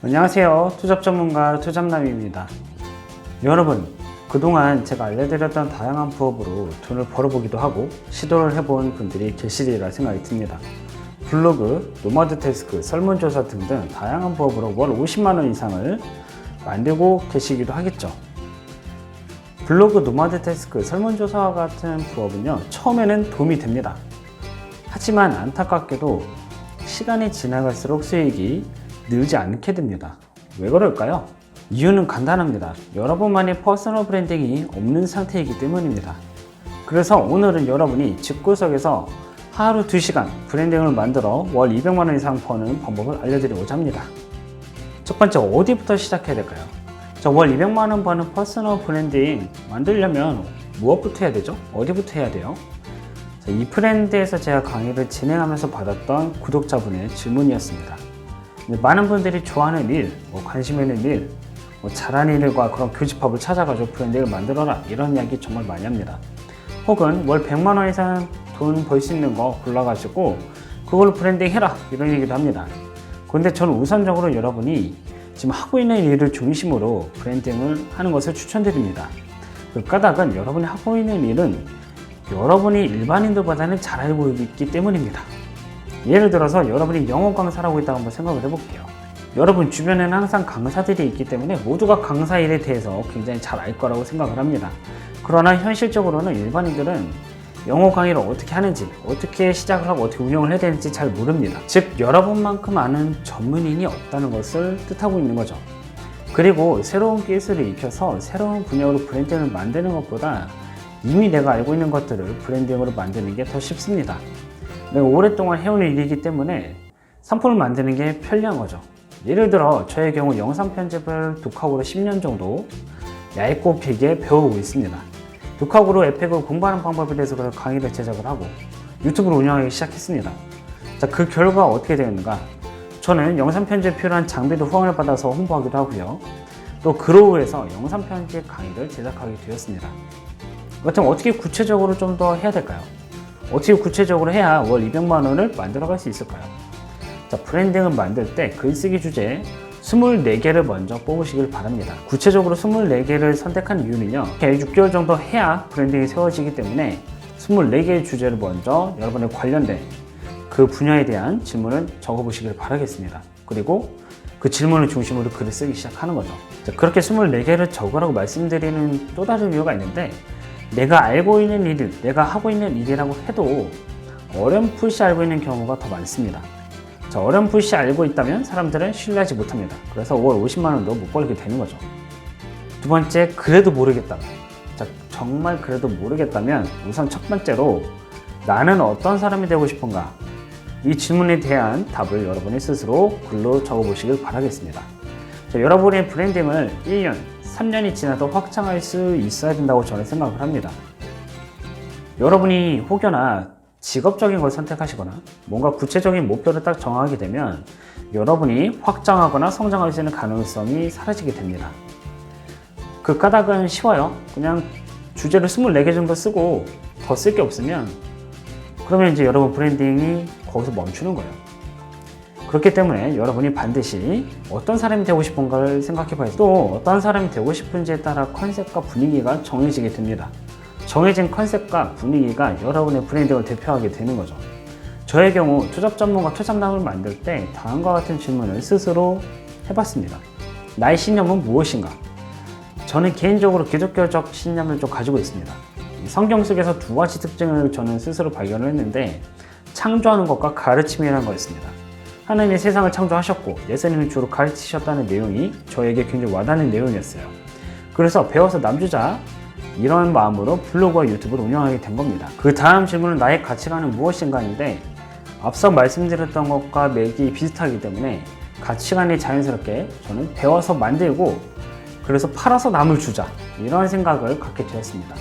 안녕하세요. 투잡 전문가 투잡남입니다. 여러분, 그동안 제가 알려드렸던 다양한 부업으로 돈을 벌어보기도 하고 시도를 해본 분들이 계시리라 생각이 듭니다. 블로그, 노마드 태스크, 설문조사 등등 다양한 부업으로 월 50만원 이상을 만들고 계시기도 하겠죠. 블로그, 노마드 태스크, 설문조사와 같은 부업은요, 처음에는 도움이 됩니다. 하지만 안타깝게도 시간이 지나갈수록 수익이 늘지 않게 됩니다. 왜 그럴까요? 이유는 간단합니다. 여러분만의 퍼스널 브랜딩이 없는 상태이기 때문입니다. 그래서 오늘은 여러분이 집구석에서 하루 2시간 브랜딩을 만들어 월 200만원 이상 버는 방법을 알려드리고자 합니다. 첫 번째, 어디부터 시작해야 될까요? 월 200만원 버는 퍼스널 브랜딩 만들려면 무엇부터 해야 되죠? 어디부터 해야 돼요? 이 브랜드에서 제가 강의를 진행하면서 받았던 구독자분의 질문이었습니다. 많은 분들이 좋아하는 일, 관심 있는 일, 잘하는 일과 그런 교집합을 찾아가지고 브랜딩을 만들어라, 이런 이야기 정말 많이 합니다. 혹은 월 100만원 이상 돈 벌 수 있는 거 골라가지고 그걸로 브랜딩 해라, 이런 얘기도 합니다. 그런데 저는 우선적으로 여러분이 지금 하고 있는 일을 중심으로 브랜딩을 하는 것을 추천드립니다. 그 까닭은 여러분이 하고 있는 일은 여러분이 일반인들보다는 잘 알고 있기 때문입니다. 예를 들어서 여러분이 영어 강사를 하고 있다고 한번 생각을 해볼게요. 여러분 주변에는 항상 강사들이 있기 때문에 모두가 강사 일에 대해서 굉장히 잘 알 거라고 생각을 합니다. 그러나 현실적으로는 일반인들은 영어 강의를 어떻게 하는지, 어떻게 시작을 하고 어떻게 운영을 해야 되는지 잘 모릅니다. 즉, 여러분만큼 아는 전문인이 없다는 것을 뜻하고 있는 거죠. 그리고 새로운 기술을 익혀서 새로운 분야로 브랜딩을 만드는 것보다 이미 내가 알고 있는 것들을 브랜딩으로 만드는 게 더 쉽습니다. 내가 오랫동안 해오는 일이기 때문에 상품을 만드는 게 편리한 거죠. 예를 들어 저의 경우 영상 편집을 독학으로 10년 정도 얇고 길게 배워오고 있습니다. 독학으로 에펙을 공부하는 방법에 대해서 강의를 제작을 하고 유튜브를 운영하기 시작했습니다. 자, 그 결과 어떻게 되었는가? 저는 영상 편집에 필요한 장비도 후원을 받아서 홍보하기도 하고요. 또 그로우에서 영상 편집 강의를 제작하게 되었습니다. 그렇다면 어떻게 구체적으로 좀 더 해야 될까요? 어떻게 구체적으로 해야 월 200만원을 만들어갈 수 있을까요? 자, 브랜딩을 만들 때 글쓰기 주제 24개를 먼저 뽑으시길 바랍니다. 구체적으로 24개를 선택한 이유는요, 6개월 정도 해야 브랜딩이 세워지기 때문에 24개의 주제를 먼저 여러분의 관련된 그 분야에 대한 질문을 적어보시길 바라겠습니다. 그리고 그 질문을 중심으로 글을 쓰기 시작하는 거죠. 자, 그렇게 24개를 적으라고 말씀드리는 또 다른 이유가 있는데, 내가 알고 있는 일, 내가 하고 있는 일이라고 해도 어렴풋이 알고 있는 경우가 더 많습니다. 자, 어렴풋이 알고 있다면 사람들은 신뢰하지 못합니다. 그래서 월 50만원도 못 벌게 되는 거죠. 두 번째, 그래도 모르겠다면. 자, 정말 그래도 모르겠다면 우선 첫 번째로 나는 어떤 사람이 되고 싶은가? 이 질문에 대한 답을 여러분이 스스로 글로 적어보시길 바라겠습니다. 자, 여러분의 브랜딩을 1년, 3년이 지나도 확장할 수 있어야 된다고 저는 생각을 합니다. 여러분이 혹여나 직업적인 걸 선택하시거나 뭔가 구체적인 목표를 딱 정하게 되면 여러분이 확장하거나 성장할 수 있는 가능성이 사라지게 됩니다. 그 까닭은 쉬워요. 그냥 주제를 24개 정도 쓰고 더 쓸 게 없으면 그러면 이제 여러분 브랜딩이 거기서 멈추는 거예요. 그렇기 때문에 여러분이 반드시 어떤 사람이 되고 싶은가를 생각해 봐야 돼요. 또 어떤 사람이 되고 싶은지에 따라 컨셉과 분위기가 정해지게 됩니다. 정해진 컨셉과 분위기가 여러분의 브랜딩을 대표하게 되는 거죠. 저의 경우 투잡 전문가 투잡남을 만들 때 다음과 같은 질문을 스스로 해봤습니다. 나의 신념은 무엇인가? 저는 개인적으로 기독교적 신념을 좀 가지고 있습니다. 성경 속에서 두 가지 특징을 저는 스스로 발견을 했는데, 창조하는 것과 가르침이라는 거였습니다. 하나님이 세상을 창조하셨고 예수님이 주로 가르치셨다는 내용이 저에게 굉장히 와닿는 내용이었어요. 그래서 배워서 남주자, 이런 마음으로 블로그와 유튜브를 운영하게 된 겁니다. 그 다음 질문은 나의 가치관은 무엇인가인데, 앞서 말씀드렸던 것과 맥이 비슷하기 때문에 가치관이 자연스럽게 저는 배워서 만들고 그래서 팔아서 남을 주자, 이런 생각을 갖게 되었습니다.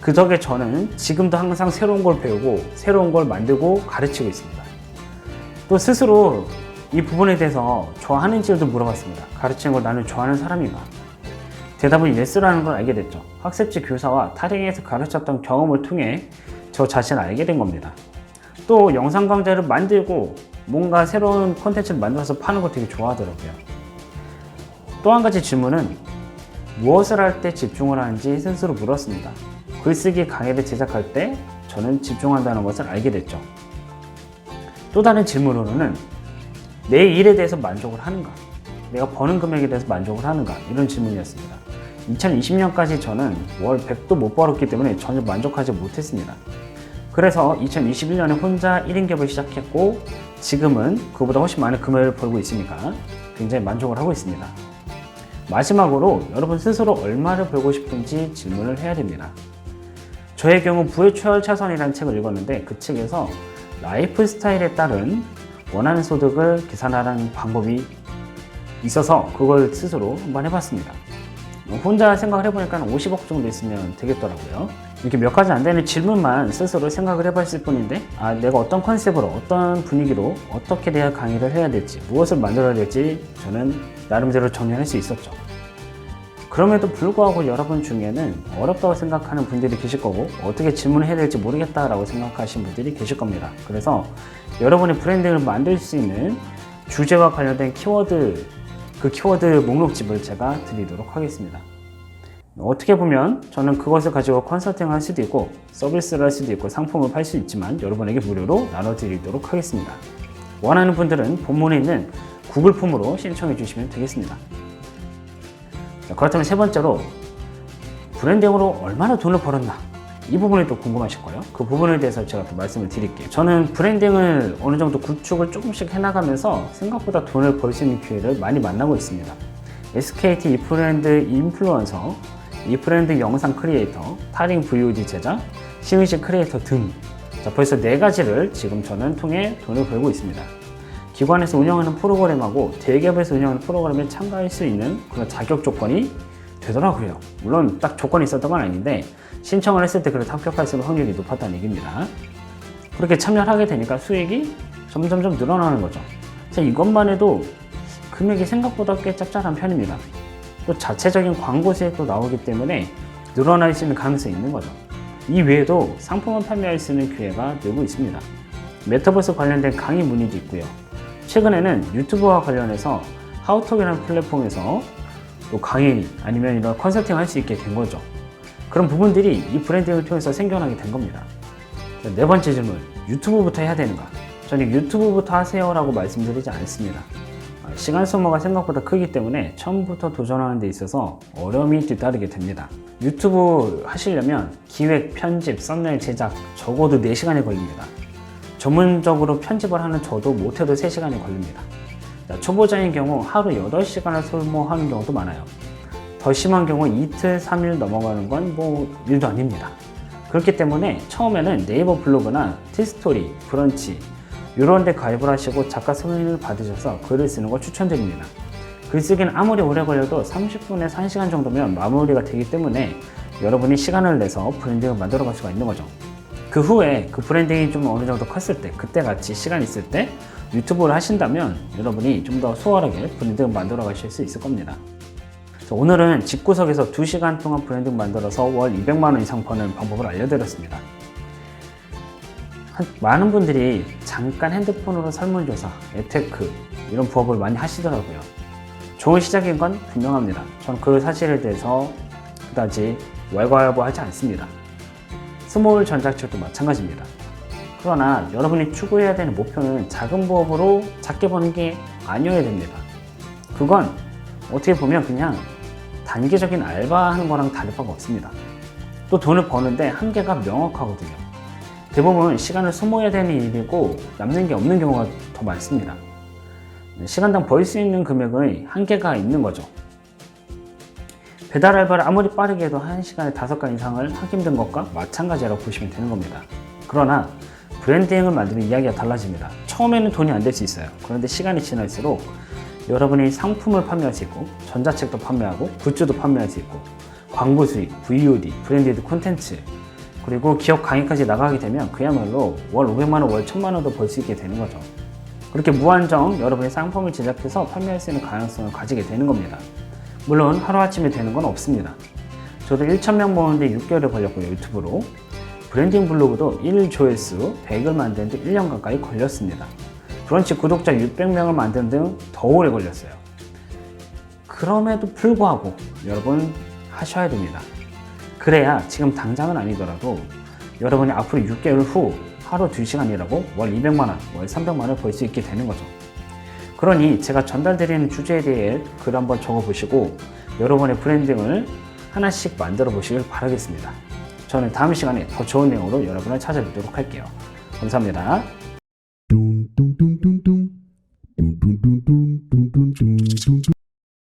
그 덕에 저는 지금도 항상 새로운 걸 배우고 새로운 걸 만들고 가르치고 있습니다. 또 스스로 이 부분에 대해서 좋아하는지도 물어봤습니다. 가르치는 걸 나는 좋아하는 사람인가? 대답은 예스라는 걸 알게 됐죠. 학습지 교사와 타령에서 가르쳤던 경험을 통해 저 자신을 알게 된 겁니다. 또 영상 강좌를 만들고 뭔가 새로운 콘텐츠를 만들어서 파는 거 되게 좋아하더라고요. 또 한 가지 질문은 무엇을 할 때 집중을 하는지 스스로 물었습니다. 글쓰기 강의를 제작할 때 저는 집중한다는 것을 알게 됐죠. 또 다른 질문으로는 내 일에 대해서 만족을 하는가? 내가 버는 금액에 대해서 만족을 하는가? 이런 질문이었습니다. 2020년까지 저는 월 100도 못 벌었기 때문에 전혀 만족하지 못했습니다. 그래서 2021년에 혼자 1인 기업을 시작했고 지금은 그보다 훨씬 많은 금액을 벌고 있으니까 굉장히 만족을 하고 있습니다. 마지막으로 여러분 스스로 얼마를 벌고 싶은지 질문을 해야 됩니다. 저의 경우 부의 초월차선이라는 책을 읽었는데 그 책에서 라이프 스타일에 따른 원하는 소득을 계산하라는 방법이 있어서 그걸 스스로 한번 해봤습니다. 혼자 생각을 해보니까 50억 정도 있으면 되겠더라고요. 이렇게 몇 가지 안 되는 질문만 스스로 생각을 해봤을 뿐인데 내가 어떤 컨셉으로 어떤 분위기로 어떻게 대화 강의를 해야 될지 무엇을 만들어야 될지 저는 나름대로 정리할 수 있었죠. 그럼에도 불구하고 여러분 중에는 어렵다고 생각하는 분들이 계실 거고 어떻게 질문을 해야 될지 모르겠다라고 생각하시는 분들이 계실 겁니다. 그래서 여러분의 브랜딩을 만들 수 있는 주제와 관련된 키워드, 그 키워드 목록집을 제가 드리도록 하겠습니다. 어떻게 보면 저는 그것을 가지고 컨설팅을 할 수도 있고 서비스를 할 수도 있고 상품을 팔 수 있지만 여러분에게 무료로 나눠드리도록 하겠습니다. 원하는 분들은 본문에 있는 구글 폼으로 신청해 주시면 되겠습니다. 자, 그렇다면 세 번째로 브랜딩으로 얼마나 돈을 벌었나, 이 부분이 또 궁금하실 거예요. 그 부분에 대해서 제가 또 말씀을 드릴게요. 저는 브랜딩을 어느 정도 구축을 조금씩 해나가면서 생각보다 돈을 벌 수 있는 기회를 많이 만나고 있습니다. SKT 이브랜드 인플루언서, 이브랜드 영상 크리에이터, 타링 VOD 제작, 시음식 크리에이터 등 벌써 4가지를 지금 저는 통해 돈을 벌고 있습니다. 기관에서 운영하는 프로그램하고 대기업에서 운영하는 프로그램에 참가할 수 있는 그런 자격 조건이 되더라고요. 물론 딱 조건이 있었던 건 아닌데 신청을 했을 때 그래도 합격할 수 있는 확률이 높았다는 얘기입니다. 그렇게 참여를 하게 되니까 수익이 점점점 늘어나는 거죠. 이것만 해도 금액이 생각보다 꽤 짭짤한 편입니다. 또 자체적인 광고 수익도 나오기 때문에 늘어날 수 있는 가능성이 있는 거죠. 이 외에도 상품을 판매할 수 있는 기회가 늘고 있습니다. 메타버스 관련된 강의 문의도 있고요. 최근에는 유튜브와 관련해서 하우톡이라는 플랫폼에서 또 강의 아니면 이런 컨설팅 할 수 있게 된 거죠. 그런 부분들이 이 브랜딩을 통해서 생겨나게 된 겁니다. 자, 4번째 질문, 유튜브부터 해야 되는가? 저는 유튜브부터 하세요라고 말씀드리지 않습니다. 시간 소모가 생각보다 크기 때문에 처음부터 도전하는 데 있어서 어려움이 뒤따르게 됩니다. 유튜브 하시려면 기획, 편집, 썸네일 제작 적어도 4시간이 걸립니다. 전문적으로 편집을 하는 저도 못해도 3시간이 걸립니다. 초보자인 경우 하루 8시간을 소모하는 경우도 많아요. 더 심한 경우 이틀, 3일 넘어가는 건 일도 아닙니다. 그렇기 때문에 처음에는 네이버 블로그나 티스토리, 브런치 이런 데 가입을 하시고 작가 승인을 받으셔서 글을 쓰는 걸 추천드립니다. 글쓰기는 아무리 오래 걸려도 30분에서 1시간 정도면 마무리가 되기 때문에 여러분이 시간을 내서 브랜딩을 만들어 갈 수가 있는 거죠. 그 후에 그 브랜딩이 좀 어느 정도 컸을 때, 그때 같이 시간 있을 때 유튜브를 하신다면 여러분이 좀 더 수월하게 브랜딩을 만들어 가실 수 있을 겁니다. 오늘은 집구석에서 2시간 동안 브랜딩 만들어서 월 200만원 이상 버는 방법을 알려드렸습니다. 많은 분들이 잠깐 핸드폰으로 설문조사, 에테크 이런 부업을 많이 하시더라고요. 좋은 시작인 건 분명합니다. 저는 그 사실에 대해서 그다지 왈가왈부하지 않습니다. 스몰 전자책도 마찬가지입니다. 그러나 여러분이 추구해야 되는 목표는 작은 부업으로 작게 버는 게 아니어야 됩니다. 그건 어떻게 보면 그냥 단기적인 알바하는 거랑 다를 바가 없습니다. 또 돈을 버는데 한계가 명확하거든요. 대부분 시간을 소모해야 되는 일이고 남는 게 없는 경우가 더 많습니다. 시간당 벌 수 있는 금액의 한계가 있는 거죠. 배달 알바를 아무리 빠르게 해도 1시간에 5건 이상을 하기 힘든 것과 마찬가지라고 보시면 되는 겁니다. 그러나 브랜딩을 만들면 이야기가 달라집니다. 처음에는 돈이 안 될 수 있어요. 그런데 시간이 지날수록 여러분이 상품을 판매할 수 있고 전자책도 판매하고 굿즈도 판매할 수 있고 광고 수익, VOD, 브랜디드 콘텐츠 그리고 기업 강의까지 나가게 되면 그야말로 월 500만원, 월 1000만원도 벌 수 있게 되는 거죠. 그렇게 무한정 여러분이 상품을 제작해서 판매할 수 있는 가능성을 가지게 되는 겁니다. 물론 하루아침에 되는 건 없습니다. 저도 1,000명 모으는데 6개월을 걸렸고요, 유튜브로. 브랜딩 블로그도 1조회수 100을 만드는 데 1년 가까이 걸렸습니다. 브런치 구독자 600명을 만드는 등 더 오래 걸렸어요. 그럼에도 불구하고 여러분 하셔야 됩니다. 그래야 지금 당장은 아니더라도 여러분이 앞으로 6개월 후 하루 2시간 일하고 월 200만원, 월 300만원을 벌 수 있게 되는 거죠. 그러니 제가 전달드리는 주제에 대해 글 한번 적어보시고 여러분의 브랜딩을 하나씩 만들어 보시길 바라겠습니다. 저는 다음 시간에 더 좋은 내용으로 여러분을 찾아뵙도록 할게요. 감사합니다.